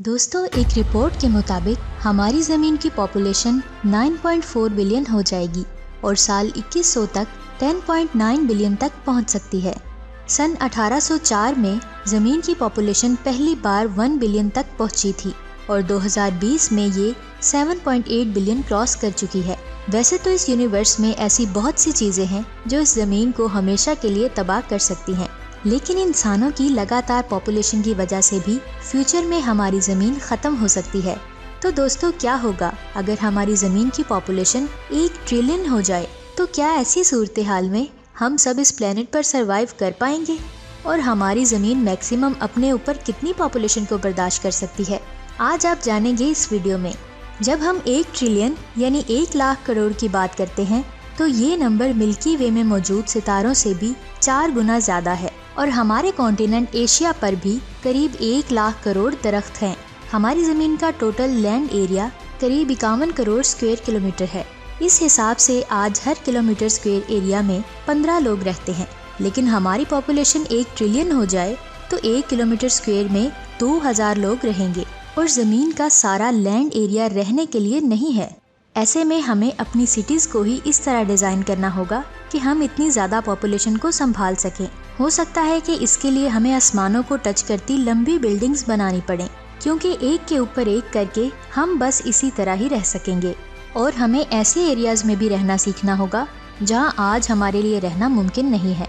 दोस्तों, एक रिपोर्ट के मुताबिक हमारी ज़मीन की पॉपुलेशन 9.4 बिलियन हो जाएगी और साल 2100 तक 10.9 बिलियन तक पहुंच सकती है। सन 1804 में ज़मीन की पॉपुलेशन पहली बार 1 बिलियन तक पहुंची थी और 2020 में ये 7.8 बिलियन क्रॉस कर चुकी है। वैसे तो इस यूनिवर्स में ऐसी बहुत सी चीज़ें हैं जो इस ज़मीन को हमेशा के लिए तबाह कर सकती हैं, लेकिन इंसानों की लगातार पॉपुलेशन की वजह से भी फ्यूचर में हमारी ज़मीन ख़त्म हो सकती है। तो दोस्तों, क्या होगा अगर हमारी ज़मीन की पॉपुलेशन 1 ट्रिलियन हो जाए? तो क्या ऐसी सूरत हाल में हम सब इस प्लेनेट पर सरवाइव कर पाएंगे? और हमारी ज़मीन मैक्सिमम अपने ऊपर कितनी पॉपुलेशन को बर्दाश्त कर सकती है? आज आप जानेंगे इस वीडियो में। जब हम 1 ट्रिलियन यानी 1 लाख करोड़ की बात करते हैं तो ये नंबर मिल्की वे में मौजूद सितारों से भी 4 गुना ज़्यादा है और हमारे कॉन्टिनेंट एशिया पर भी करीब 1 लाख करोड़ दरख्त हैं। हमारी ज़मीन का टोटल लैंड एरिया करीब 51 करोड़ स्क्वायर किलोमीटर है। इस हिसाब से आज हर किलोमीटर स्क्वायर एरिया में 15 लोग रहते हैं, लेकिन हमारी पॉपुलेशन 1 ट्रिलियन हो जाए तो 1 किलोमीटर स्क्वायर में 2000 लोग रहेंगे और ज़मीन का सारा लैंड एरिया रहने के लिए नहीं है। ऐसे में हमें अपनी सिटीज़ को ही इस तरह डिज़ाइन करना होगा कि हम इतनी ज़्यादा पॉपुलेशन को संभाल सकें। हो सकता है कि इसके लिए हमें आसमानों को टच करती लंबी बिल्डिंग्स बनानी पड़ें, क्योंकि एक के ऊपर एक करके हम बस इसी तरह ही रह सकेंगे। और हमें ऐसे एरियाज़ में भी रहना सीखना होगा जहां आज हमारे लिए रहना मुमकिन नहीं है,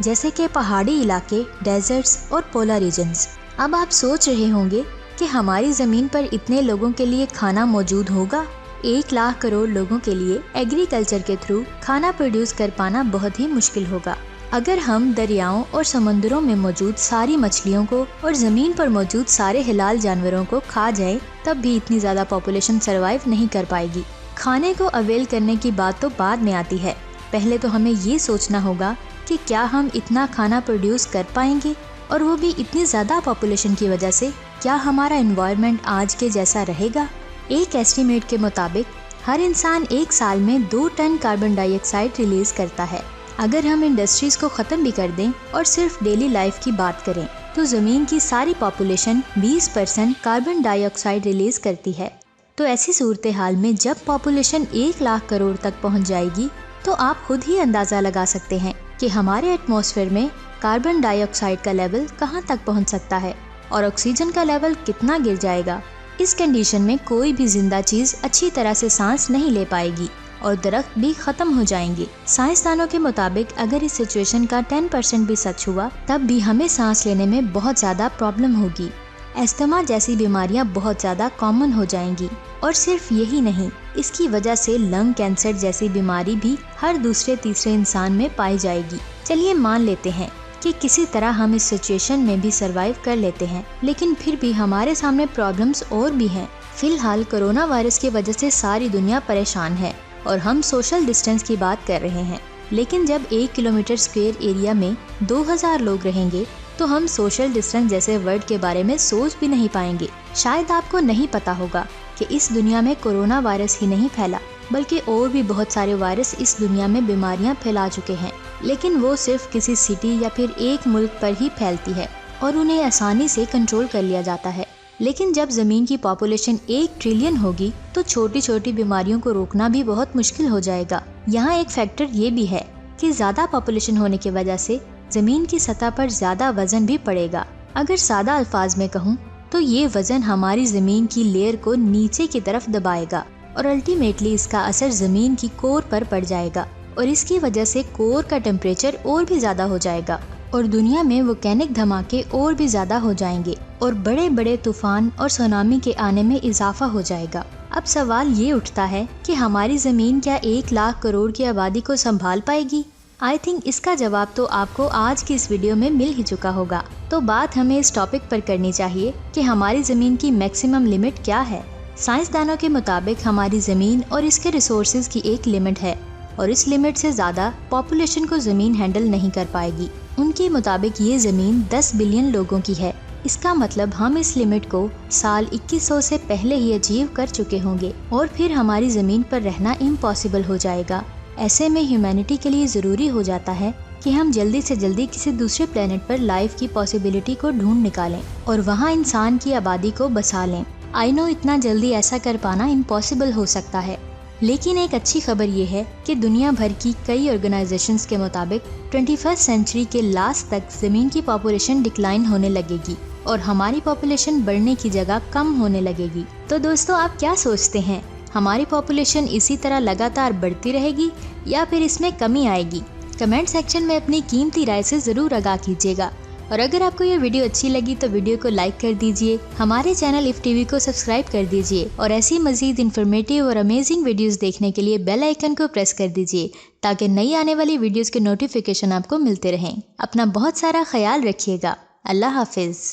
जैसे कि पहाड़ी इलाके, डेजर्ट्स और पोलर रीजन्स। अब आप सोच रहे होंगे कि हमारी ज़मीन पर इतने लोगों के लिए खाना मौजूद होगा? 1 लाख करोड़ लोगों के लिए एग्रीकल्चर के थ्रू खाना प्रोड्यूस कर पाना बहुत ही मुश्किल होगा। अगर हम दरियाओं और समुद्रों में मौजूद सारी मछलियों को और ज़मीन पर मौजूद सारे हिलाल जानवरों को खा जाएं, तब भी इतनी ज़्यादा पॉपुलेशन सरवाइव नहीं कर पाएगी। खाने को अवेल करने की बात तो बाद में आती है। पहले तो हमें ये सोचना होगा कि क्या हम इतना खाना प्रोड्यूस कर पाएंगे, और वो भी इतनी ज़्यादा पॉपुलेशन की वजह से। क्या हमारा एनवायरनमेंट आज के जैसा रहेगा? एक एस्टीमेट के मुताबिक हर इंसान एक साल में 2 टन कार्बन डाइऑक्साइड रिलीज करता है। अगर हम इंडस्ट्रीज को ख़त्म भी कर दें और सिर्फ डेली लाइफ की बात करें तो ज़मीन की सारी पॉपुलेशन 20% कार्बन डाइऑक्साइड रिलीज करती है। तो ऐसी सूरत हाल में जब पॉपुलेशन 1 लाख करोड़ तक पहुंच जाएगी तो आप खुद ही अंदाज़ा लगा सकते हैं कि हमारे एटमॉस्फेयर में कार्बन डाइऑक्साइड का लेवल कहां तक पहुंच सकता है और ऑक्सीजन का लेवल कितना गिर जाएगा। इस कंडीशन में कोई भी जिंदा चीज़ अच्छी तरह से सांस नहीं ले पाएगी और दरख्त भी खत्म हो जाएंगे। साइंसदानों के मुताबिक अगर इस सिचुएशन का 10% भी सच हुआ तब भी हमें सांस लेने में बहुत ज़्यादा प्रॉब्लम होगी। अस्थमा जैसी बीमारियां बहुत ज़्यादा कॉमन हो जाएंगी और सिर्फ यही नहीं, इसकी वजह से लंग कैंसर जैसी बीमारी भी हर दूसरे तीसरे इंसान में पाई जाएगी। चलिए मान लेते हैं कि किसी तरह हम इस सिचुएशन में भी सरवाइव कर लेते हैं, लेकिन फिर भी हमारे सामने प्रॉब्लम्स और भी हैं। फिलहाल कोरोना वायरस की वजह से सारी दुनिया परेशान है और हम सोशल डिस्टेंस की बात कर रहे हैं, लेकिन जब 1 किलोमीटर स्क्वायर एरिया में 2000 लोग रहेंगे तो हम सोशल डिस्टेंस जैसे वर्ड के बारे में सोच भी नहीं पाएंगे। शायद आपको नहीं पता होगा कि इस दुनिया में कोरोना वायरस ही नहीं फैला, बल्कि और भी बहुत सारे वायरस इस दुनिया में बीमारियां फैला चुके हैं, लेकिन वो सिर्फ किसी सिटी या फिर एक मुल्क पर ही फैलती है और उन्हें आसानी से कंट्रोल कर लिया जाता है। लेकिन जब ज़मीन की पॉपुलेशन 1 ट्रिलियन होगी तो छोटी छोटी बीमारियों को रोकना भी बहुत मुश्किल हो जाएगा। यहाँ एक फैक्टर ये भी है कि ज़्यादा पॉपुलेशन होने की वजह से ज़मीन की सतह पर ज़्यादा वजन भी पड़ेगा। अगर सादा अल्फाज में कहूँ तो ये वजन हमारी ज़मीन की लेयर को नीचे की तरफ दबाएगा और अल्टीमेटली इसका असर ज़मीन की कोर पर पड़ जाएगा और इसकी वजह से कोर का टेम्परेचर और भी ज़्यादा हो जाएगा और दुनिया में वोल्केनिक धमाके और भी ज़्यादा हो जाएंगे और बड़े बड़े तूफान और सुनामी के आने में इजाफा हो जाएगा। अब सवाल ये उठता है कि हमारी ज़मीन क्या 1 लाख करोड़ की आबादी को संभाल पाएगी? आई थिंक इसका जवाब तो आपको आज की इस वीडियो में मिल ही चुका होगा। तो बात हमें इस टॉपिक पर करनी चाहिए कि हमारी ज़मीन की मैक्सिमम लिमिट क्या है। साइंसदानों के मुताबिक हमारी ज़मीन और इसके रिसोर्सेज की एक लिमिट है और इस लिमिट से ज़्यादा पॉपुलेशन को ज़मीन हैंडल नहीं कर पाएगी। उनके मुताबिक ये ज़मीन 10 बिलियन लोगों की है। इसका मतलब हम इस लिमिट को साल 2100 से पहले ही अचीव कर चुके होंगे और फिर हमारी ज़मीन पर रहना इम्पॉसिबल हो जाएगा। ऐसे में ह्यूमैनिटी के लिए ज़रूरी हो जाता है कि हम जल्दी से जल्दी किसी दूसरे प्लेनेट पर लाइफ की पॉसिबिलिटी को ढूंढ निकालें और वहाँ इंसान की आबादी को बसा लें। आई नो इतना जल्दी ऐसा कर पाना इम्पॉसिबल हो सकता है, लेकिन एक अच्छी खबर ये है कि दुनिया भर की कई ऑर्गेनाइजेशंस के मुताबिक 21st सेंचुरी के लास्ट तक ज़मीन की पॉपुलेशन डिक्लाइन होने लगेगी और हमारी पॉपुलेशन बढ़ने की जगह कम होने लगेगी। तो दोस्तों, आप क्या सोचते हैं, हमारी पॉपुलेशन इसी तरह लगातार बढ़ती रहेगी या फिर इसमें कमी आएगी? कमेंट सेक्शन में अपनी कीमती राय से ज़रूर आगाह कीजिएगा। और अगर आपको ये वीडियो अच्छी लगी तो वीडियो को लाइक कर दीजिए, हमारे चैनल इफ टीवी को सब्सक्राइब कर दीजिए और ऐसी मज़ीद इन्फॉर्मेटिव और अमेजिंग वीडियोस देखने के लिए बेल आइकन को प्रेस कर दीजिए ताकि नई आने वाली वीडियोस के नोटिफिकेशन आपको मिलते रहें। अपना बहुत सारा ख्याल रखिएगा। अल्लाह हाफिज़।